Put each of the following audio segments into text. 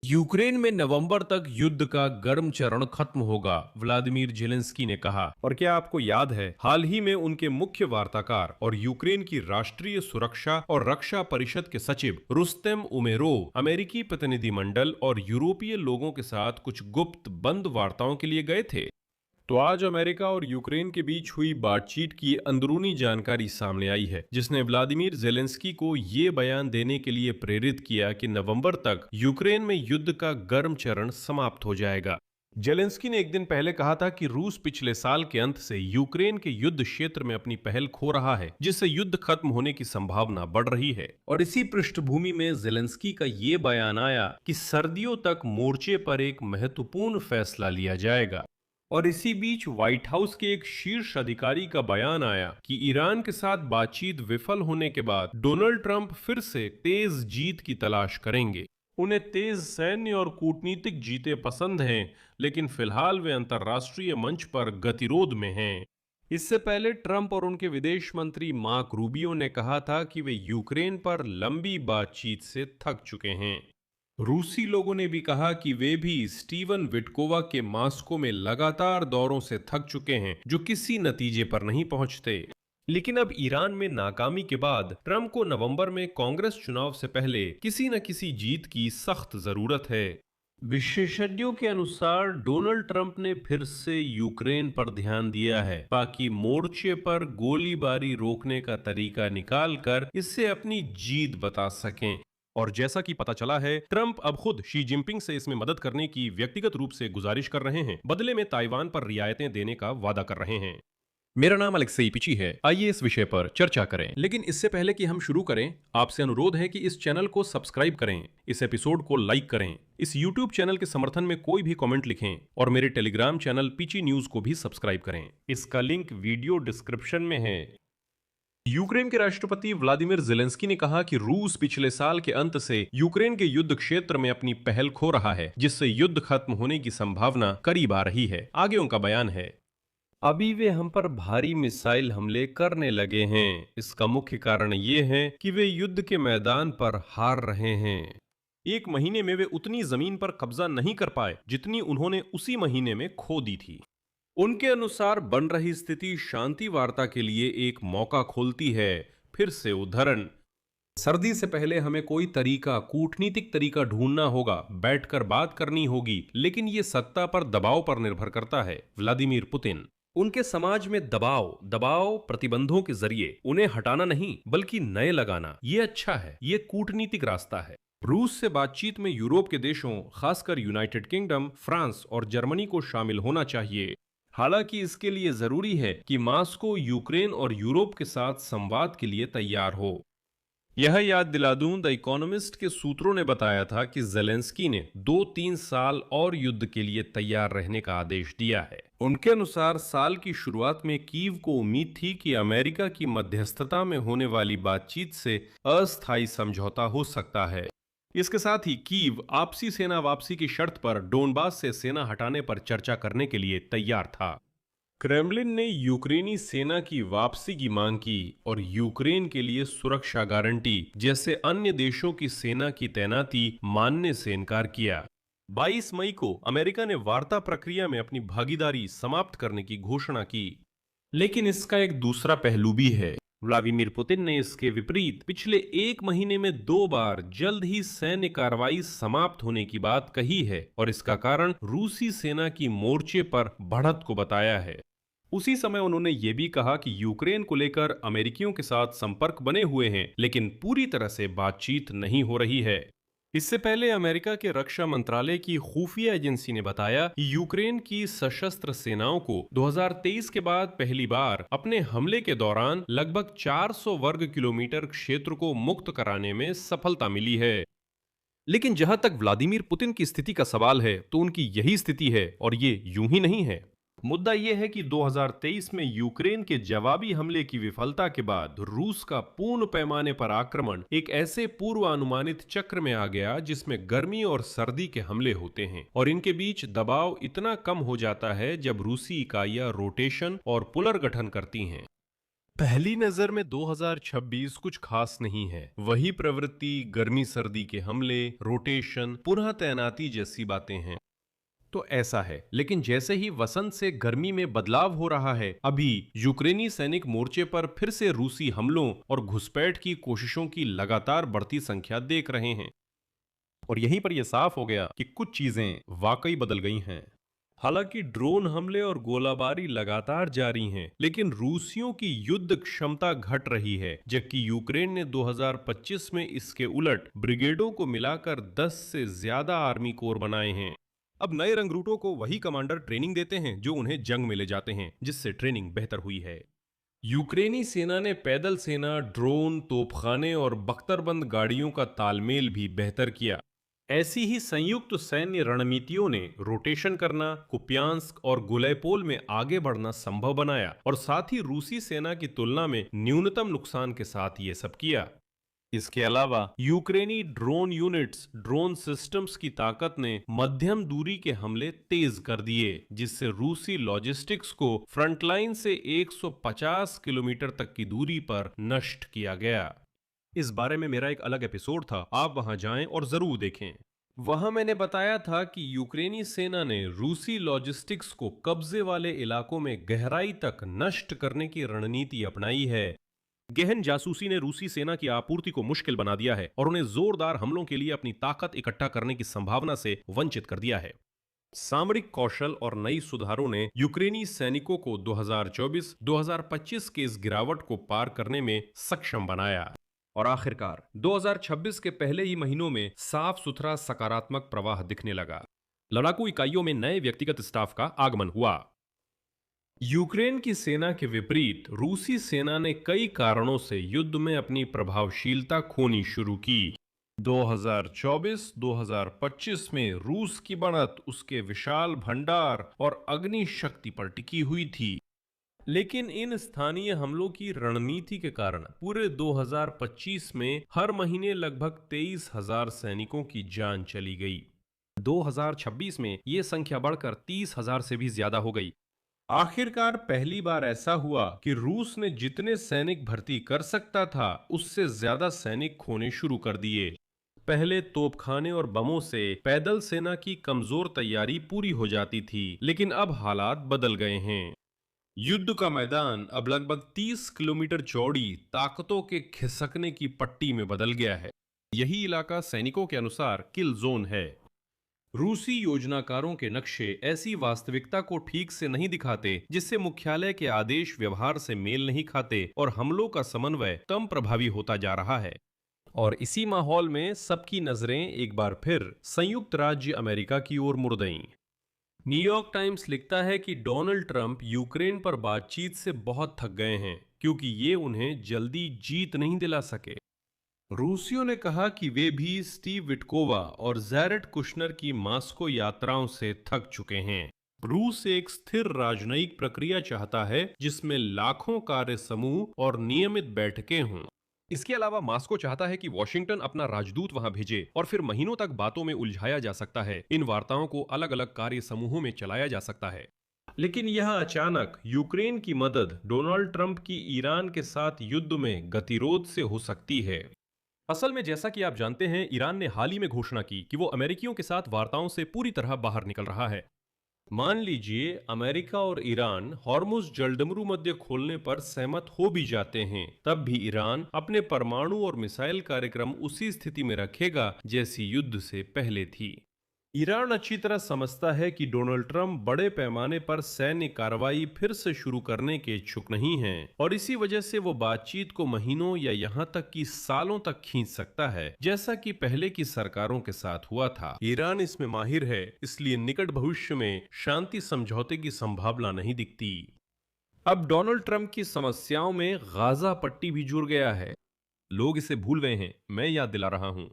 Ukraine में नवंबर तक युद्ध का गर्म चरण खत्म होगा, व्लादिमीर जेलेंस्की ने कहा। और क्या आपको याद है, हाल ही में उनके मुख्य वार्ताकार और यूक्रेन की राष्ट्रीय सुरक्षा और रक्षा परिषद के सचिव रुस्तेम उमेरोव अमेरिकी प्रतिनिधिमंडल और यूरोपीय लोगों के साथ कुछ गुप्त बंद वार्ताओं के लिए गए थे। तो आज अमेरिका और यूक्रेन के बीच हुई बातचीत की अंदरूनी जानकारी सामने आई है, जिसने व्लादिमीर जेलेंस्की को ये बयान देने के लिए प्रेरित किया कि नवंबर तक यूक्रेन में युद्ध का गर्म चरण समाप्त हो जाएगा। जेलेंस्की ने एक दिन पहले कहा था कि रूस पिछले साल के अंत से यूक्रेन के युद्ध क्षेत्र में अपनी पहल खो रहा है, जिससे युद्ध खत्म होने की संभावना बढ़ रही है। और इसी पृष्ठभूमि में जेलेंस्की का ये बयान आया कि सर्दियों तक मोर्चे पर एक महत्वपूर्ण फैसला लिया जाएगा। और इसी बीच व्हाइट हाउस के एक शीर्ष अधिकारी का बयान आया कि ईरान के साथ बातचीत विफल होने के बाद डोनाल्ड ट्रंप फिर से तेज जीत की तलाश करेंगे। उन्हें तेज सैन्य और कूटनीतिक जीतें पसंद हैं, लेकिन फिलहाल वे अंतर्राष्ट्रीय मंच पर गतिरोध में हैं। इससे पहले ट्रंप और उनके विदेश मंत्री मार्क रूबियो ने कहा था कि वे यूक्रेन पर लंबी बातचीत से थक चुके हैं। रूसी लोगों ने भी कहा कि वे भी स्टीवन विटकोवा के मास्को में लगातार दौरों से थक चुके हैं, जो किसी नतीजे पर नहीं पहुंचते। लेकिन अब ईरान में नाकामी के बाद ट्रंप को नवंबर में कांग्रेस चुनाव से पहले किसी न किसी जीत की सख्त जरूरत है। विशेषज्ञों के अनुसार डोनाल्ड ट्रंप ने फिर से यूक्रेन पर ध्यान दिया है, बाकी मोर्चे पर गोलीबारी रोकने का तरीका निकालकर इससे अपनी जीत बता सकें। और जैसा कि पता चला है, ट्रंप अब खुद शी जिनपिंग से इसमें मदद करने की व्यक्तिगत रूप से गुजारिश कर रहे हैं, बदले में ताइवान पर रियायतें देने का वादा कर रहे हैं। मेरा नाम अलेक्सेई पिची है। आइए इस विषय पर चर्चा करें। लेकिन इससे पहले कि हम शुरू करें, आपसे अनुरोध है कि इस चैनल को सब्सक्राइब करें, इस एपिसोड को लाइक करें, इस यूट्यूब चैनल के समर्थन में कोई भी कमेंट लिखें और मेरे टेलीग्राम चैनल पीची न्यूज को भी सब्सक्राइब करें। इसका लिंक वीडियो डिस्क्रिप्शन में है। यूक्रेन के राष्ट्रपति व्लादिमीर जेलेंस्की ने कहा कि रूस पिछले साल के अंत से यूक्रेन के युद्ध क्षेत्र में अपनी पहल खो रहा है, जिससे युद्ध खत्म होने की संभावना करीब आ रही है। आगे उनका बयान है, अभी वे हम पर भारी मिसाइल हमले करने लगे हैं। इसका मुख्य कारण ये है कि वे युद्ध के मैदान पर हार रहे हैं। एक महीने में वे उतनी जमीन पर कब्जा नहीं कर पाए जितनी उन्होंने उसी महीने में खो दी थी। उनके अनुसार बन रही स्थिति शांति वार्ता के लिए एक मौका खोलती है। फिर से उदाहरण, सर्दी से पहले हमें कोई तरीका, कूटनीतिक तरीका ढूंढना होगा, बैठकर बात करनी होगी, लेकिन ये सत्ता पर दबाव पर निर्भर करता है। Vladimir Putin. उनके समाज में दबाव प्रतिबंधों के जरिए उन्हें हटाना नहीं बल्कि नए लगाना, ये अच्छा है, ये कूटनीतिक रास्ता है। रूस से बातचीत में यूरोप के देशों, खासकर यूनाइटेड किंगडम, फ्रांस और जर्मनी को शामिल होना चाहिए। हालांकि इसके लिए जरूरी है कि मास्को यूक्रेन और यूरोप के साथ संवाद के लिए तैयार हो। यह याद दिला दूं, द इकोनॉमिस्ट के सूत्रों ने बताया था कि जेलेंस्की ने 2-3 साल और युद्ध के लिए तैयार रहने का आदेश दिया है। उनके अनुसार साल की शुरुआत में कीव को उम्मीद थी कि अमेरिका की मध्यस्थता में होने वाली बातचीत से अस्थायी समझौता हो सकता है। इसके साथ ही कीव आपसी सेना वापसी की शर्त पर डोनबास से सेना हटाने पर चर्चा करने के लिए तैयार था। क्रेमलिन ने यूक्रेनी सेना की वापसी की मांग की और यूक्रेन के लिए सुरक्षा गारंटी जैसे अन्य देशों की सेना की तैनाती मानने से इनकार किया। 22 मई को अमेरिका ने वार्ता प्रक्रिया में अपनी भागीदारी समाप्त करने की घोषणा की। लेकिन इसका एक दूसरा पहलू भी है। व्लादिमीर पुतिन ने इसके विपरीत पिछले एक महीने में 2 बार जल्द ही सैन्य कार्रवाई समाप्त होने की बात कही है और इसका कारण रूसी सेना की मोर्चे पर बढ़त को बताया है। उसी समय उन्होंने ये भी कहा कि यूक्रेन को लेकर अमेरिकियों के साथ संपर्क बने हुए हैं, लेकिन पूरी तरह से बातचीत नहीं हो रही है। इससे पहले अमेरिका के रक्षा मंत्रालय की खुफिया एजेंसी ने बताया कि यूक्रेन की सशस्त्र सेनाओं को 2023 के बाद पहली बार अपने हमले के दौरान लगभग 400 वर्ग किलोमीटर क्षेत्र को मुक्त कराने में सफलता मिली है। लेकिन जहां तक व्लादिमीर पुतिन की स्थिति का सवाल है, तो उनकी यही स्थिति है और ये यूं ही नहीं है। मुद्दा यह है कि 2023 में यूक्रेन के जवाबी हमले की विफलता के बाद रूस का पूर्ण पैमाने पर आक्रमण एक ऐसे पूर्वानुमानित चक्र में आ गया जिसमें गर्मी और सर्दी के हमले होते हैं और इनके बीच दबाव इतना कम हो जाता है जब रूसी इकाइयां रोटेशन और पुनर्गठन करती हैं। पहली नजर में 2026 कुछ खास नहीं है। वही प्रवृत्ति, गर्मी सर्दी के हमले, रोटेशन, पुनः तैनाती जैसी बातें हैं। तो ऐसा है, लेकिन जैसे ही वसंत से गर्मी में बदलाव हो रहा है, अभी यूक्रेनी सैनिक मोर्चे पर फिर से रूसी हमलों और घुसपैठ की कोशिशों की लगातार बढ़ती संख्या देख रहे हैं। और यहीं पर यह साफ हो गया कि कुछ चीजें वाकई बदल गई हैं। हालांकि ड्रोन हमले और गोलाबारी लगातार जारी हैं, लेकिन रूसियों की युद्ध क्षमता घट रही है, जबकि यूक्रेन ने 2025 में इसके उलट ब्रिगेडों को मिलाकर 10 से ज्यादा आर्मी कोर बनाए हैं। अब नए रंगरूटों को वही कमांडर ट्रेनिंग देते हैं जो उन्हें जंग में ले जाते हैं, जिससे ट्रेनिंग बेहतर हुई है। यूक्रेनी सेना ने पैदल सेना, ड्रोन, तोपखाने और बख्तरबंद गाड़ियों का तालमेल भी बेहतर किया। ऐसी ही संयुक्त सैन्य रणनीतियों ने रोटेशन करना, कुपियांस्क और गुलेपोल में आगे बढ़ना संभव बनाया और साथ ही रूसी सेना की तुलना में न्यूनतम नुकसान के साथ ये सब किया। इसके अलावा यूक्रेनी ड्रोन यूनिट्स, ड्रोन सिस्टम्स की ताकत ने मध्यम दूरी के हमले तेज कर दिए, जिससे रूसी लॉजिस्टिक्स को फ्रंटलाइन से 150 किलोमीटर तक की दूरी पर नष्ट किया गया। इस बारे में मेरा एक अलग एपिसोड था, आप वहां जाएं और जरूर देखें। वहां मैंने बताया था कि यूक्रेनी सेना ने रूसी लॉजिस्टिक्स को कब्जे वाले इलाकों में गहराई तक नष्ट करने की रणनीति अपनाई है। गहन जासूसी ने रूसी सेना की आपूर्ति को मुश्किल बना दिया है और उन्हें जोरदार हमलों के लिए अपनी ताकत इकट्ठा करने की संभावना से वंचित कर दिया है। सामरिक कौशल और नई सुधारों ने यूक्रेनी सैनिकों को 2024-2025 के इस गिरावट को पार करने में सक्षम बनाया और आखिरकार 2026 के पहले ही महीनों में साफ सुथरा सकारात्मक प्रवाह दिखने लगा। लड़ाकू इकाइयों में नए व्यक्तिगत स्टाफ का आगमन हुआ। यूक्रेन की सेना के विपरीत रूसी सेना ने कई कारणों से युद्ध में अपनी प्रभावशीलता खोनी शुरू की। 2024-2025 में रूस की बढ़त उसके विशाल भंडार और अग्नि शक्ति पर टिकी हुई थी, लेकिन इन स्थानीय हमलों की रणनीति के कारण पूरे 2025 में हर महीने लगभग 23,000 सैनिकों की जान चली गई। 2026 में ये संख्या बढ़कर 30,000 से भी ज्यादा हो गई। आखिरकार पहली बार ऐसा हुआ कि रूस ने जितने सैनिक भर्ती कर सकता था उससे ज्यादा सैनिक खोने शुरू कर दिए। पहले तोपखाने और बमों से पैदल सेना की कमजोर तैयारी पूरी हो जाती थी, लेकिन अब हालात बदल गए हैं। युद्ध का मैदान अब लगभग 30 किलोमीटर चौड़ी ताकतों के खिसकने की पट्टी में बदल गया है। यही इलाका सैनिकों के अनुसार किल जोन है। रूसी योजनाकारों के नक्शे ऐसी वास्तविकता को ठीक से नहीं दिखाते, जिससे मुख्यालय के आदेश व्यवहार से मेल नहीं खाते और हमलों का समन्वय कम प्रभावी होता जा रहा है। और इसी माहौल में सबकी नजरें एक बार फिर संयुक्त राज्य अमेरिका की ओर मुड़ गईं। न्यूयॉर्क टाइम्स लिखता है कि डोनाल्ड ट्रंप यूक्रेन पर बातचीत से बहुत थक गए हैं, क्योंकि ये उन्हें जल्दी जीत नहीं दिला सके। रूसियों ने कहा कि वे भी स्टीव विटकोवा और जैरेड कुशनर की मास्को यात्राओं से थक चुके हैं। रूस एक स्थिर राजनयिक प्रक्रिया चाहता है, जिसमें लाखों कार्य समूह और नियमित बैठकें हों। इसके अलावा मास्को चाहता है कि वॉशिंगटन अपना राजदूत वहां भेजे और फिर महीनों तक बातों में उलझाया जा सकता है। इन वार्ताओं को अलग अलग कार्य समूहों में चलाया जा सकता है। लेकिन यह अचानक यूक्रेन की मदद डोनाल्ड ट्रंप की ईरान के साथ युद्ध में गतिरोध से हो सकती है। असल में जैसा कि आप जानते हैं, ईरान ने हाल ही में घोषणा की कि वो अमेरिकियों के साथ वार्ताओं से पूरी तरह बाहर निकल रहा है। मान लीजिए अमेरिका और ईरान हॉर्मुज जलडमरू मध्य खोलने पर सहमत हो भी जाते हैं, तब भी ईरान अपने परमाणु और मिसाइल कार्यक्रम उसी स्थिति में रखेगा जैसी युद्ध से पहले थी। ईरान अच्छी तरह समझता है कि डोनाल्ड ट्रंप बड़े पैमाने पर सैन्य कार्रवाई फिर से शुरू करने के इच्छुक नहीं हैं, और इसी वजह से वो बातचीत को महीनों या यहां तक कि सालों तक खींच सकता है, जैसा कि पहले की सरकारों के साथ हुआ था। ईरान इसमें माहिर है, इसलिए निकट भविष्य में शांति समझौते की संभावना नहीं दिखती। अब डोनाल्ड ट्रंप की समस्याओं में गाजा पट्टी भी जुड़ गया है। लोग इसे भूल गए हैं, मैं याद दिला रहा हूं।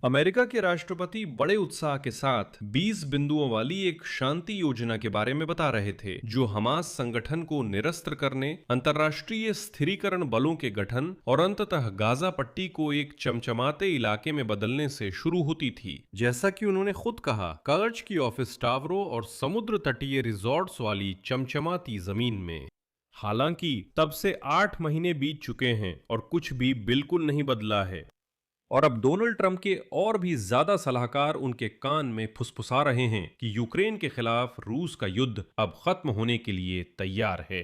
अमेरिका के राष्ट्रपति बड़े उत्साह के साथ 20 बिंदुओं वाली एक शांति योजना के बारे में बता रहे थे, जो हमास संगठन को निरस्त्र करने, अंतर्राष्ट्रीय स्थिरीकरण बलों के गठन और अंततः गाजा पट्टी को एक चमचमाते इलाके में बदलने से शुरू होती थी। जैसा कि उन्होंने खुद कहा, कर्ज की ऑफिस टावरों और समुद्र तटीय रिजॉर्ट्स वाली चमचमाती जमीन में। हालांकि तब से 8 महीने बीत चुके हैं और कुछ भी बिल्कुल नहीं बदला है। और अब डोनाल्ड ट्रंप के और भी ज्यादा सलाहकार उनके कान में फुसफुसा रहे हैं कि यूक्रेन के खिलाफ रूस का युद्ध अब खत्म होने के लिए तैयार है।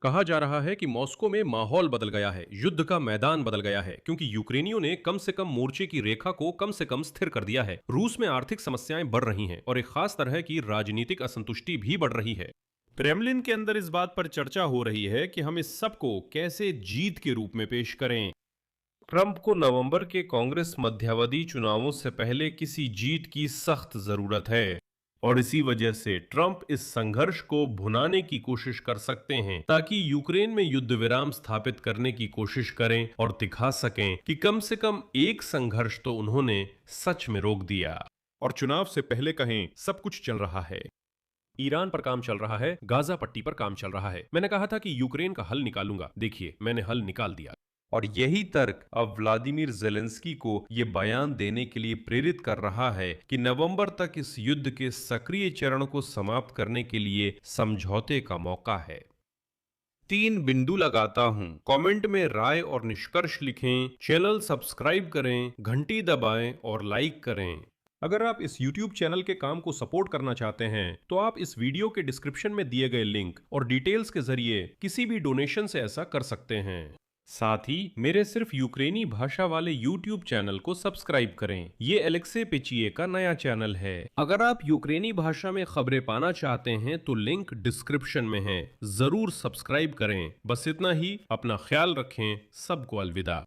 कहा जा रहा है कि मॉस्को में माहौल बदल गया है, युद्ध का मैदान बदल गया है, क्योंकि यूक्रेनियों ने कम से कम मोर्चे की रेखा को कम से कम स्थिर कर दिया है। रूस में आर्थिक समस्याएं बढ़ रही हैं और एक खास तरह की राजनीतिक असंतुष्टि भी बढ़ रही है। क्रेमलिन के अंदर इस बात पर चर्चा हो रही है कि हम इस सब को कैसे जीत के रूप में पेश करें। ट्रंप को नवंबर के कांग्रेस मध्यावधि चुनावों से पहले किसी जीत की सख्त जरूरत है और इसी वजह से ट्रंप इस संघर्ष को भुनाने की कोशिश कर सकते हैं ताकि यूक्रेन में युद्ध विराम स्थापित करने की कोशिश करें और दिखा सकें कि कम से कम एक संघर्ष तो उन्होंने सच में रोक दिया। और चुनाव से पहले कहें सब कुछ चल रहा है। ईरान पर काम चल रहा है, गाजा पट्टी पर काम चल रहा है। मैंने कहा था कि यूक्रेन का हल निकालूंगा, देखिए मैंने हल निकाल दिया। और यही तर्क अब व्लादिमीर जेलेंस्की को ये बयान देने के लिए प्रेरित कर रहा है कि नवंबर तक इस युद्ध के सक्रिय चरण को समाप्त करने के लिए समझौते का मौका है। 3 बिंदु लगाता हूं। कमेंट में राय और निष्कर्ष लिखें, चैनल सब्सक्राइब करें, घंटी दबाएं और लाइक करें। अगर आप इस YouTube चैनल के काम को सपोर्ट करना चाहते हैं तो आप इस वीडियो के डिस्क्रिप्शन में दिए गए लिंक और डिटेल्स के जरिए किसी भी डोनेशन से ऐसा कर सकते हैं। साथ ही मेरे सिर्फ यूक्रेनी भाषा वाले YouTube चैनल को सब्सक्राइब करें। ये एलेक्से पेचिए का नया चैनल है। अगर आप यूक्रेनी भाषा में खबरें पाना चाहते हैं तो लिंक डिस्क्रिप्शन में है, जरूर सब्सक्राइब करें। बस इतना ही, अपना ख्याल रखें, सबको अलविदा।